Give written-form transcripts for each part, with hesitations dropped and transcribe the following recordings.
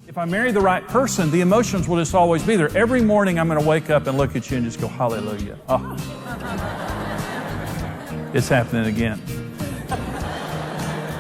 If I marry the right person, the emotions will just always be there. Every morning I'm going to wake up and look at you and just go, hallelujah. Oh. It's happening again.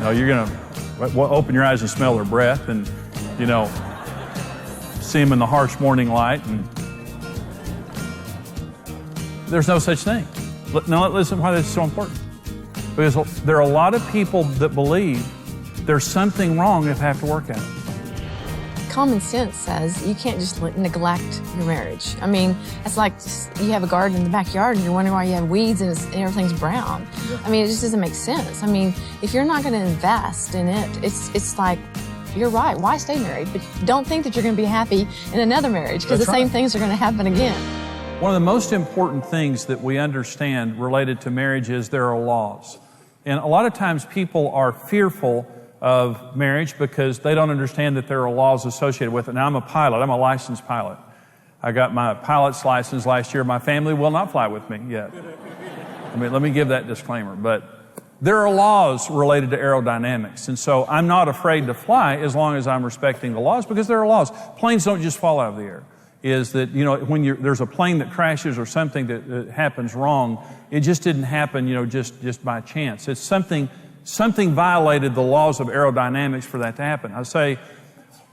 No, you're going to open your eyes and smell their breath and, see them in the harsh morning light. And there's no such thing. Now, listen why this is so important. Because there are a lot of people that believe there's something wrong if they have to work at it. Common sense says you can't just neglect your marriage. I mean, it's like you have a garden in the backyard and you're wondering why you have weeds and everything's brown. Yeah. I mean, it just doesn't make sense. I mean, if you're not going to invest in it, it's like, you're right, why stay married? But don't think that you're going to be happy in another marriage, because the same things are going to happen again. One of the most important things that we understand related to marriage is there are laws. And a lot of times people are fearful of marriage because they don't understand that there are laws associated with it. Now, I'm a pilot. I'm a licensed pilot. I got my pilot's license last year. My family will not fly with me yet. Let me give that disclaimer. But there are laws related to aerodynamics. And so I'm not afraid to fly as long as I'm respecting the laws, because there are laws. Planes don't just fall out of the air. Is that, when there's a plane that crashes or something that happens wrong, it just didn't happen, just by chance. It's something violated the laws of aerodynamics for that to happen. I say,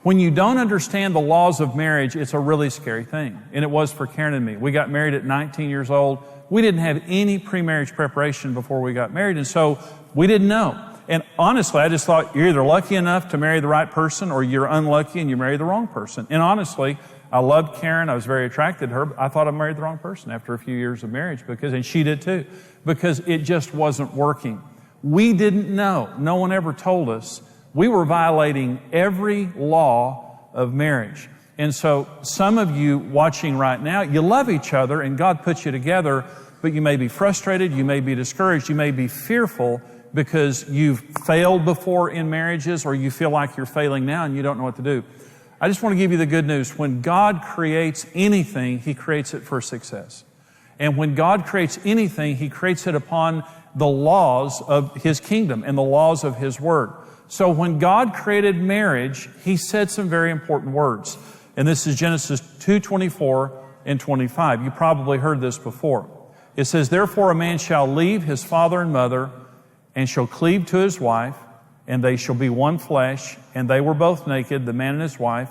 when you don't understand the laws of marriage, it's a really scary thing. And it was for Karen and me. We got married at 19 years old. We didn't have any pre-marriage preparation before we got married, and so we didn't know. And honestly, I just thought you're either lucky enough to marry the right person or you're unlucky and you marry the wrong person. And honestly, I loved Karen. I was very attracted to her. But I thought I married the wrong person after a few years of marriage, and she did too, because it just wasn't working. We didn't know. No one ever told us. We were violating every law of marriage. And so some of you watching right now, you love each other and God put you together, but you may be frustrated, you may be discouraged, you may be fearful because you've failed before in marriages, or you feel like you're failing now and you don't know what to do. I just want to give you the good news. When God creates anything, He creates it for success. And when God creates anything, He creates it upon the laws of His kingdom and the laws of His Word. So when God created marriage, He said some very important words. And this is Genesis 2:24 and 25. You probably heard this before. It says, "Therefore a man shall leave his father and mother, and shall cleave to his wife, and they shall be one flesh. And they were both naked, the man and his wife,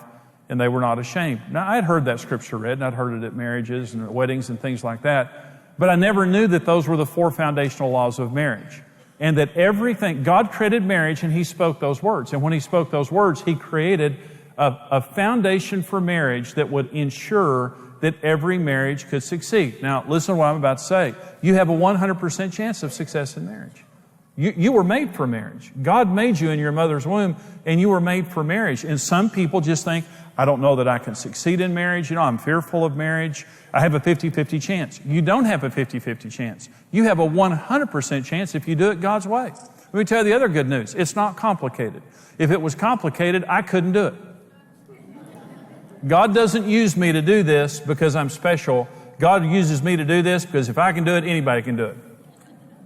and they were not ashamed." Now, I'd heard that scripture read, and I'd heard it at marriages and weddings and things like that. But I never knew that those were the 4 foundational laws of marriage. And that everything, God created marriage and He spoke those words. And when He spoke those words, He created a foundation for marriage that would ensure that every marriage could succeed. Now, listen to what I'm about to say. You have a 100% chance of success in marriage. You were made for marriage. God made you in your mother's womb, and you were made for marriage. And some people just think, I don't know that I can succeed in marriage. I'm fearful of marriage. I have a 50-50 chance. You don't have a 50-50 chance. You have a 100% chance if you do it God's way. Let me tell you the other good news. It's not complicated. If it was complicated, I couldn't do it. God doesn't use me to do this because I'm special. God uses me to do this because if I can do it, anybody can do it.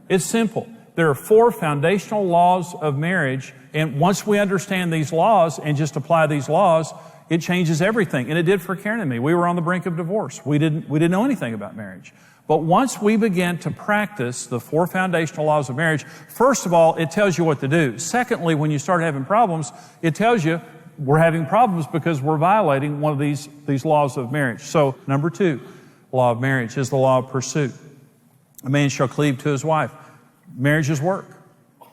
It's simple. There are 4 foundational laws of marriage, and once we understand these laws and just apply these laws, it changes everything. And it did for Karen and me. We were on the brink of divorce. We didn't know anything about marriage. But once we began to practice the 4 foundational laws of marriage, first of all, it tells you what to do. Secondly, when you start having problems, it tells you we're having problems because we're violating one of these laws of marriage. So, number 2, law of marriage is the law of pursuit. A man shall cleave to his wife. Marriage is work.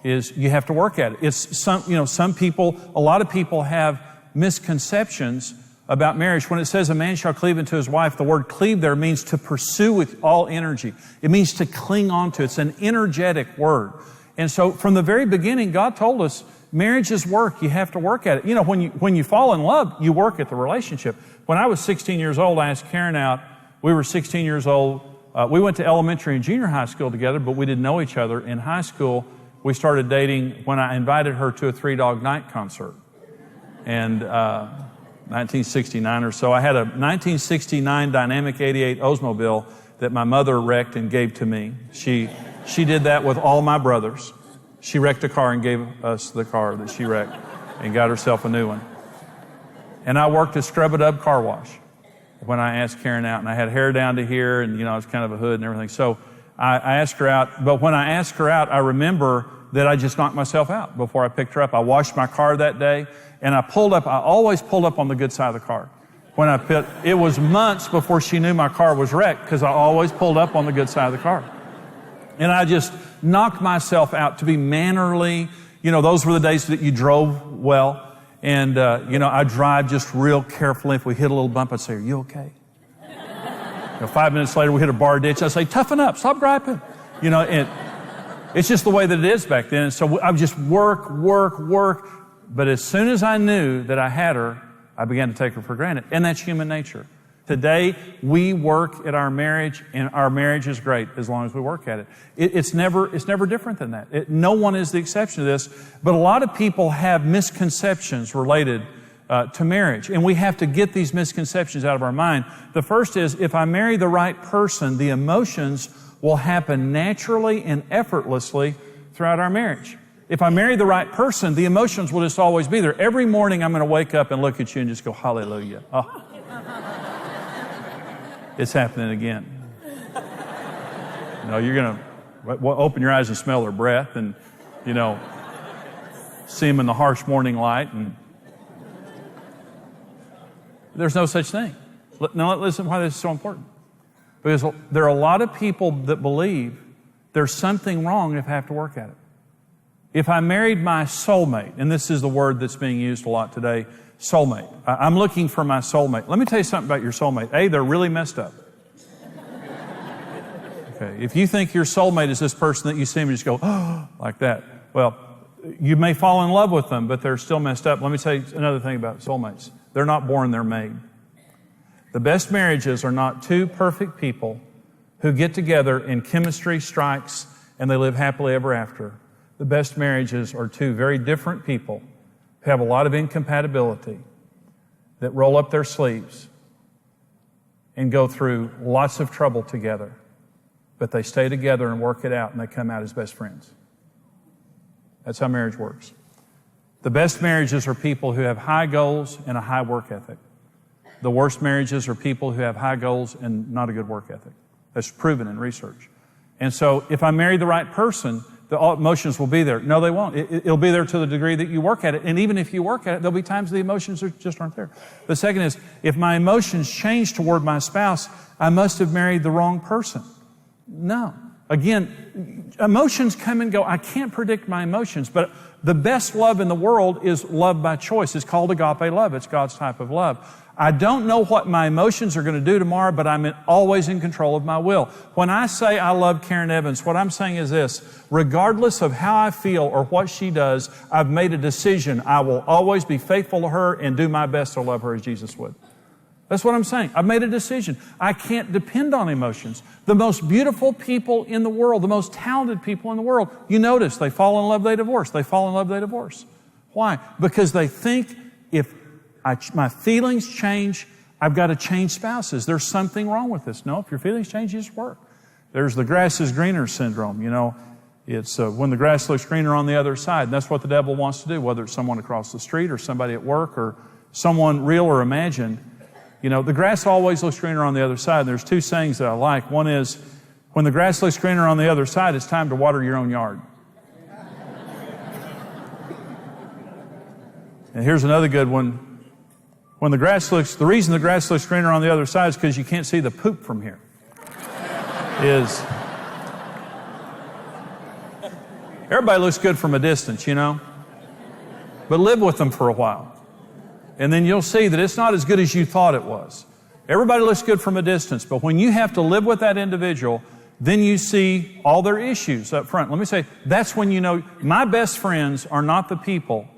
You have to work at it. It's some people, a lot of people have misconceptions about marriage. When it says a man shall cleave unto his wife, the word cleave there means to pursue with all energy. It means to cling on to. It's an energetic word. And so from the very beginning, God told us marriage is work. You have to work at it. When you fall in love, you work at the relationship. When I was 16 years old, I asked Karen out. We were 16 years old. We went to elementary and junior high school together, but we didn't know each other. In high school, we started dating when I invited her to a Three Dog Night concert. And 1969 or so. I had a 1969 Dynamic 88 Oldsmobile that my mother wrecked and gave to me. She did that with all my brothers. She wrecked a car and gave us the car that she wrecked and got herself a new one. And I worked a scrub-a-dub car wash when I asked Karen out. And I had hair down to here, and, I was kind of a hood and everything. So I asked her out. But when I asked her out, I remember that I just knocked myself out before I picked her up. I washed my car that day, and I always pulled up on the good side of the car. It was months before she knew my car was wrecked, because I always pulled up on the good side of the car. And I just knocked myself out to be mannerly. Those were the days that you drove well. And, I drive just real carefully. If we hit a little bump, I'd say, "Are you okay?" 5 minutes later, we hit a bar ditch. I'd say, "Toughen up, stop griping." And it's just the way that it is back then. And so I would just work. But as soon as I knew that I had her, I began to take her for granted. And that's human nature. Today, we work at our marriage, and our marriage is great as long as we work at it. It's never different than that. No one is the exception to this. But a lot of people have misconceptions related to marriage, and we have to get these misconceptions out of our mind. The first is, if I marry the right person, the emotions will happen naturally and effortlessly throughout our marriage. If I marry the right person, the emotions will just always be there. Every morning I'm going to wake up and look at you and just go, "Hallelujah." Oh. It's happening again. You're going to open your eyes and smell her breath, and, see them in the harsh morning light. And there's no such thing. Now, listen why this is so important. Because there are a lot of people that believe there's something wrong if I have to work at it. If I married my soulmate, and this is the word that's being used a lot today, soulmate. I'm looking for my soulmate. Let me tell you something about your soulmate. A, they're really messed up. Okay, if you think your soulmate is this person that you see and just go, "Oh," like that, well, you may fall in love with them, but they're still messed up. Let me tell you another thing about soulmates. They're not born, they're made. The best marriages are not two perfect people who get together and chemistry strikes and they live happily ever after. The best marriages are two very different people who have a lot of incompatibility, that roll up their sleeves and go through lots of trouble together, but they stay together and work it out, and they come out as best friends. That's how marriage works. The best marriages are people who have high goals and a high work ethic. The worst marriages are people who have high goals and not a good work ethic. That's proven in research. And so if I marry the right person, the emotions will be there. No, they won't. It'll be there to the degree that you work at it. And even if you work at it, there'll be times the emotions just aren't there. The second is, if my emotions change toward my spouse, I must have married the wrong person. No. Again, emotions come and go. I can't predict my emotions, but the best love in the world is love by choice. It's called agape love. It's God's type of love. I don't know what my emotions are going to do tomorrow, but I'm always in control of my will. When I say I love Karen Evans, what I'm saying is this: regardless of how I feel or what she does, I've made a decision. I will always be faithful to her and do my best to love her as Jesus would. That's what I'm saying. I've made a decision. I can't depend on emotions. The most beautiful people in the world, the most talented people in the world, you notice they fall in love, they divorce. They fall in love, they divorce. Why? Because they think if my feelings change, I've got to change spouses. There's something wrong with this. No, if your feelings change, you just work. There's the grass is greener syndrome. It's when the grass looks greener on the other side. And that's what the devil wants to do, whether it's someone across the street or somebody at work or someone real or imagined. The grass always looks greener on the other side. There's two sayings that I like. One is, when the grass looks greener on the other side, it's time to water your own yard. And here's another good one. The reason the grass looks greener on the other side is because you can't see the poop from here. Everybody looks good from a distance, but live with them for a while. And then you'll see that it's not as good as you thought it was. Everybody looks good from a distance, but when you have to live with that individual, then you see all their issues up front. Let me say, that's when you know my best friends are not the people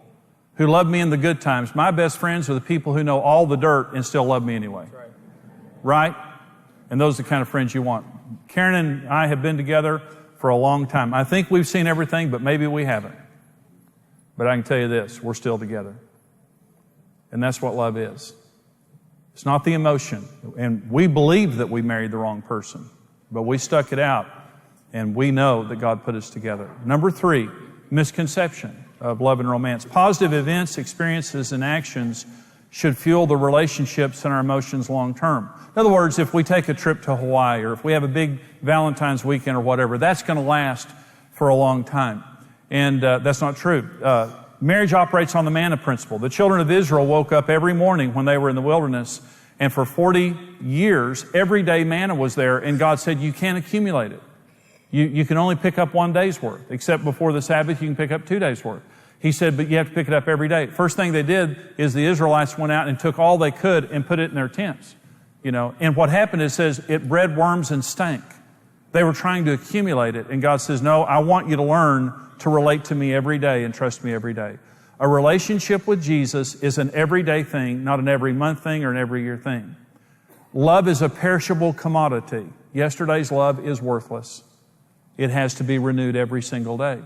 who love me in the good times. My best friends are the people who know all the dirt and still love me anyway. Right? And those are the kind of friends you want. Karen and I have been together for a long time. I think we've seen everything, but maybe we haven't. But I can tell you this, we're still together. And that's what love is. It's not the emotion. And we believe that we married the wrong person, but we stuck it out, and we know that God put us together. Number 3, misconception of love and romance. Positive events, experiences, and actions should fuel the relationships and our emotions long term. In other words, if we take a trip to Hawaii or if we have a big Valentine's weekend or whatever, that's going to last for a long time. And that's not true. Marriage operates on the manna principle. The children of Israel woke up every morning when they were in the wilderness, and for 40 years, every day manna was there, and God said, you can't accumulate it. You can only pick up one day's worth, except before the Sabbath, you can pick up 2 days' worth. He said, but you have to pick it up every day. First thing they did is the Israelites went out and took all they could and put it in their tents. And what happened, it says, it bred worms and stank. They were trying to accumulate it, and God says, no, I want you to learn to relate to me every day and trust me every day. A relationship with Jesus is an everyday thing, not an every month thing or an every year thing. Love is a perishable commodity. Yesterday's love is worthless. It has to be renewed every single day.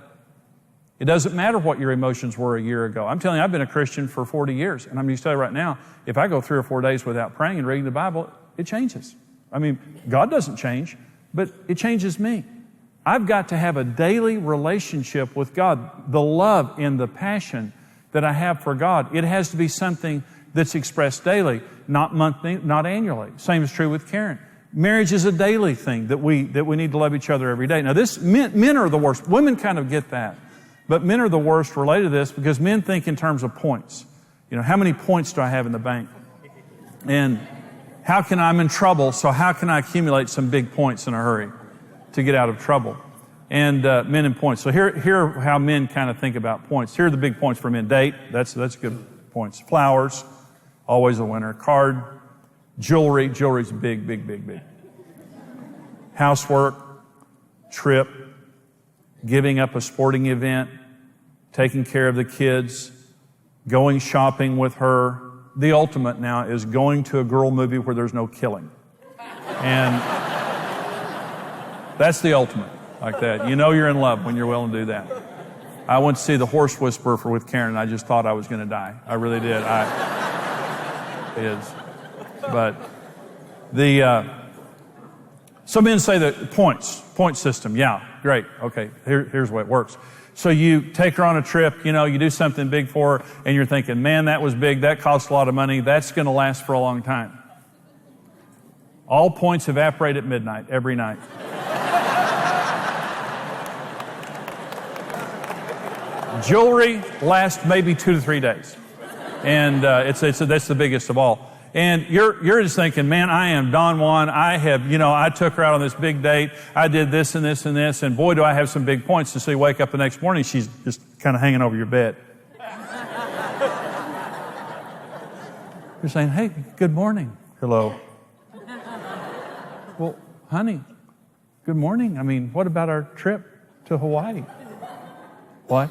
It doesn't matter what your emotions were a year ago. I'm telling you, I've been a Christian for 40 years, and I'm going to tell you right now, if I go 3 or 4 days without praying and reading the Bible, it changes. I mean, God doesn't change, but it changes me. I've got to have a daily relationship with God. The love and the passion that I have for God, it has to be something that's expressed daily, not monthly, not annually. Same is true with Karen. Marriage is a daily thing that we need to love each other every day. Now, men are the worst. Women kind of get that. But men are the worst related to this because men think in terms of points. How many points do I have in the bank? And I'm in trouble, so how can I accumulate some big points in a hurry to get out of trouble? And men and points. So here are how men kind of think about points. Here are the big points for men. Date, that's good points. Flowers, always a winner. Card, jewelry's big, big, big, big. Housework, trip, giving up a sporting event, taking care of the kids, going shopping with her. The ultimate now is going to a girl movie where there's no killing. And that's the ultimate, like that. You're in love when you're willing to do that. I went to see The Horse Whisperer with Karen, and I just thought I was going to die. I really did. But so men say that point system, yeah, great, okay, here's the way it works. So you take her on a trip, you do something big for her, and you're thinking, man, that was big, that cost a lot of money, that's going to last for a long time. All points evaporate at midnight, every night. Jewelry lasts maybe 2 to 3 days. And that's the biggest of all. And you're just thinking, man, I am Don Juan. I took her out on this big date. I did this and this and this. And boy, do I have some big points. And so you wake up the next morning, she's just kind of hanging over your bed. You're saying, hey, good morning. Hello. Well, honey, good morning. I mean, what about our trip to Hawaii? What?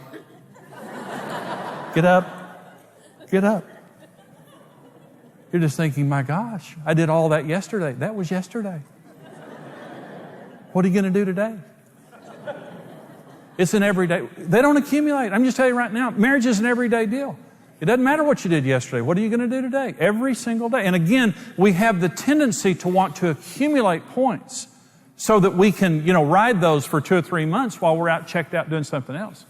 Get up. You're just thinking, my gosh, I did all that yesterday. That was yesterday. What are you going to do today? It's an everyday. They don't accumulate. I'm just telling you right now, marriage is an everyday deal. It doesn't matter what you did yesterday. What are you going to do today? Every single day. And again, we have the tendency to want to accumulate points so that we can, ride those for 2 or 3 months while we're out checked out doing something else.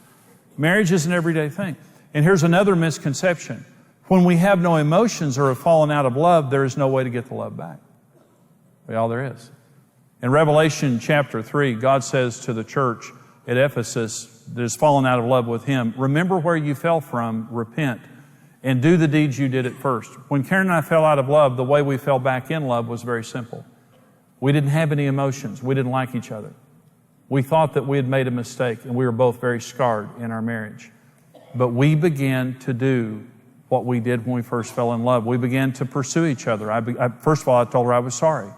Marriage is an everyday thing. And here's another misconception. When we have no emotions or have fallen out of love, there is no way to get the love back. That's all there is. In Revelation chapter 3, God says to the church at Ephesus that has fallen out of love with Him, remember where you fell from, repent, and do the deeds you did at first. When Karen and I fell out of love, the way we fell back in love was very simple. We didn't have any emotions. We didn't like each other. We thought that we had made a mistake, and we were both very scarred in our marriage. But we began to do what we did when we first fell in love. We began to pursue each other. First of all, I told her I was sorry.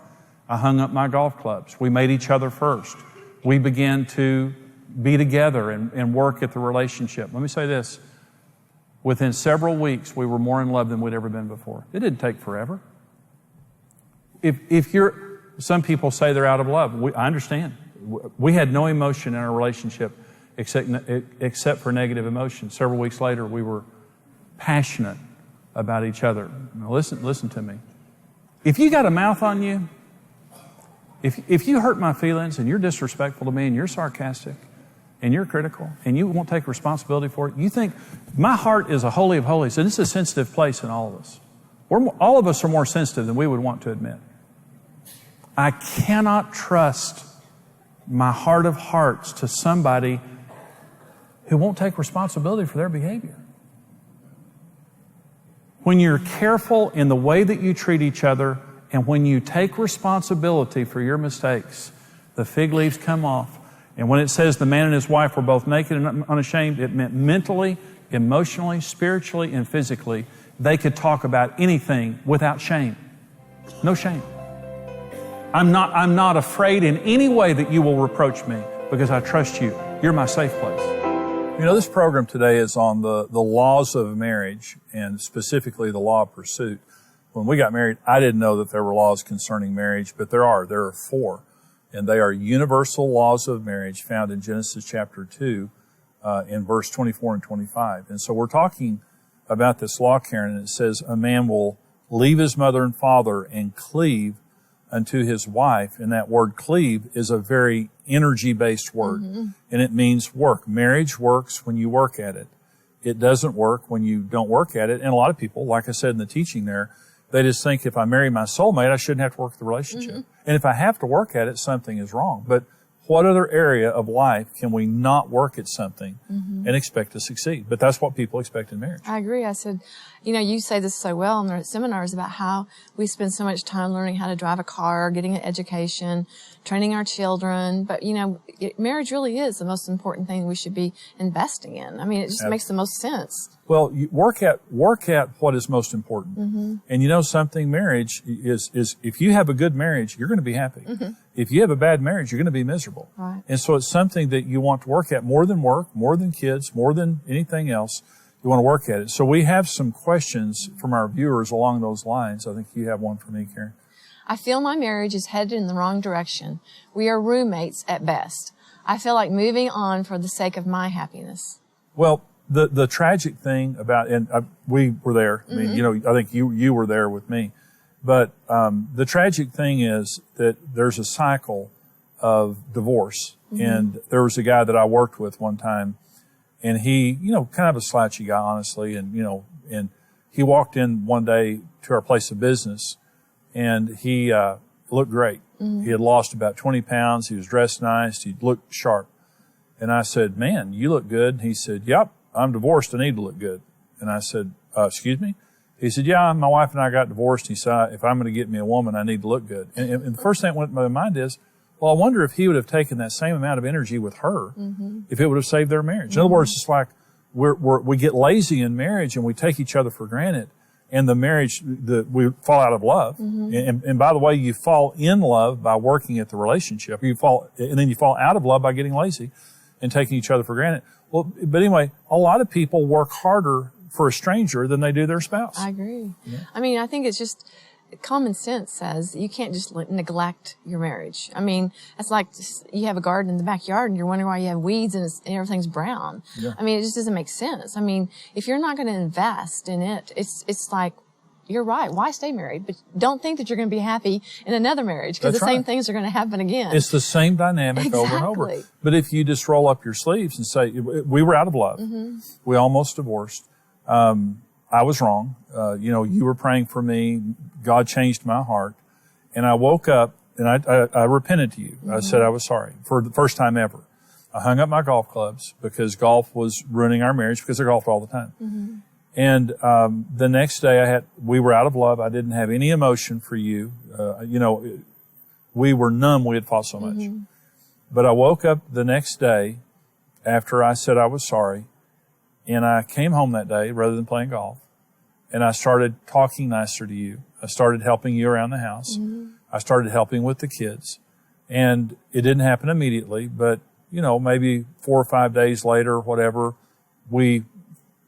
I hung up my golf clubs. We made each other first. We began to be together and work at the relationship. Let me say this. Within several weeks, we were more in love than we'd ever been before. It didn't take forever. Some people say they're out of love. I understand. We had no emotion in our relationship except for negative emotion. Several weeks later, we were passionate about each other. Now listen to me. If you got a mouth on you, if you hurt my feelings and you're disrespectful to me and you're sarcastic and you're critical and you won't take responsibility for it, you think my heart is a holy of holies, and it's a sensitive place in all of us. All of us are more sensitive than we would want to admit. I cannot trust my heart of hearts to somebody who won't take responsibility for their behavior. When you're careful in the way that you treat each other and when you take responsibility for your mistakes, the fig leaves come off. And when it says the man and his wife were both naked and unashamed, it meant mentally, emotionally, spiritually, and physically, they could talk about anything without shame. No shame. I'm not afraid in any way that you will reproach me because I trust you. You're my safe place. You know, this program today is on the laws of marriage and specifically the law of pursuit. When we got married, I didn't know that there were laws concerning marriage, but there are. There are 4. And they are universal laws of marriage found in Genesis chapter 2 in verse 24 and 25. And so we're talking about this law, Karen, and it says a man will leave his mother and father and cleave unto his wife. And that word cleave is a very energy-based word. And it means work. Marriage works when you work at it. It doesn't work when you don't work at it. And a lot of people, like I said in the teaching there, they just think if I marry my soulmate, I shouldn't have to work at the relationship. And if I have to work at it, something is wrong. But what other area of life can we not work at something and expect to succeed? But that's what people expect in marriage. I agree. I said, you know, you say this so well in the seminars about how we spend so much time learning how to drive a car, getting an education, training our children. But, you know, marriage really is the most important thing we should be investing in. I mean, it just makes the most sense. Well, you work at what is most important. And you know something, marriage is if you have a good marriage, you're going to be happy. If you have a bad marriage, you're going to be miserable. Right. And so it's something that you want to work at more than work, more than kids, more than anything else. You want to work at it. So we have some questions from our viewers along those lines. I think you have one for me, Karen. I feel my marriage is headed in the wrong direction. We are roommates at best. I feel like moving on for the sake of my happiness. Well, the tragic thing about, and we were there. I mean, you know, I think you were there with me. But the tragic thing is that there's a cycle of divorce. And there was a guy that I worked with one time, and he, you know, kind of a slouchy guy, honestly, and, you know, and he walked in one day to our place of business, and he looked great. He had lost about 20 pounds. He was dressed nice. He looked sharp. And I said, man, you look good. And he said, yep, I'm divorced. I need to look good. And I said, excuse me? He said, yeah, my wife and I got divorced. He said, if I'm going to get me a woman, I need to look good. And the first thing that went to my mind is, well, I wonder if he would have taken that same amount of energy with her if it would have saved their marriage. In other words, it's like we get lazy in marriage and we take each other for granted. And the marriage, we fall out of love. And by the way, you fall in love by working at the relationship. And then you fall out of love by getting lazy and taking each other for granted. Well, but anyway, a lot of people work harder for a stranger than they do their spouse. I agree. Yeah. I mean, I think it's just common sense says you can't just neglect your marriage. I mean, it's like you have a garden in the backyard and you're wondering why you have weeds and everything's brown. Yeah. I mean, it just doesn't make sense. I mean, if you're not going to invest in it, it's like, you're right. Why stay married? But don't think that you're going to be happy in another marriage because the same things are going to happen again. It's the same dynamic over and over. But if you just roll up your sleeves and say, we were out of love. We almost divorced. I was wrong. You know, you were praying for me. God changed my heart. And I woke up and I repented to you. I said I was sorry for the first time ever. I hung up my golf clubs because golf was ruining our marriage because I golfed all the time. And the next day we were out of love. I didn't have any emotion for you. You know, we were numb. We had fought so much. But I woke up the next day after I said I was sorry. And I came home that day rather than playing golf. And I started talking nicer to you. I started helping you around the house. I started helping with the kids. And it didn't happen immediately, but, you know, maybe 4 or 5 days later, whatever, we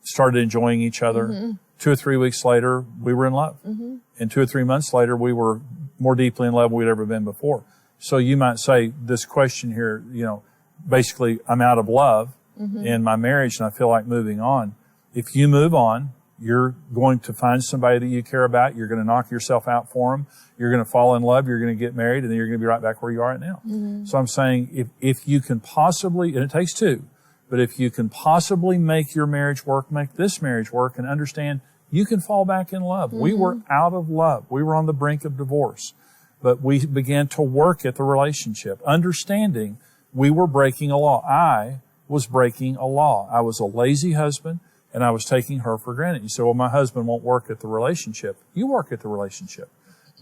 started enjoying each other. 2 or 3 weeks later, we were in love. And 2 or 3 months later, we were more deeply in love than we'd ever been before. So you might say this question here, you know, basically I'm out of love in my marriage and I feel like moving on. If you move on, you're going to find somebody that you care about. You're going to knock yourself out for them. You're going to fall in love. You're going to get married, and then you're going to be right back where you are right now. So I'm saying if you can possibly, and it takes two, but if you can possibly make your marriage work, make this marriage work, and understand you can fall back in love. We were out of love. We were on the brink of divorce. But we began to work at the relationship, understanding we were breaking a law. I was breaking a law. I was a lazy husband, and I was taking her for granted. You say, well, my husband won't work at the relationship. You work at the relationship.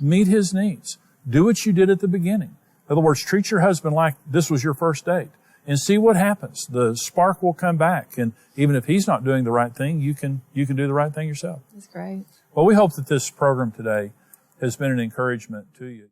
Meet his needs. Do what you did at the beginning. In other words, treat your husband like this was your first date and see what happens. The spark will come back. And even if he's not doing the right thing, you can do the right thing yourself. That's great. Well, we hope that this program today has been an encouragement to you.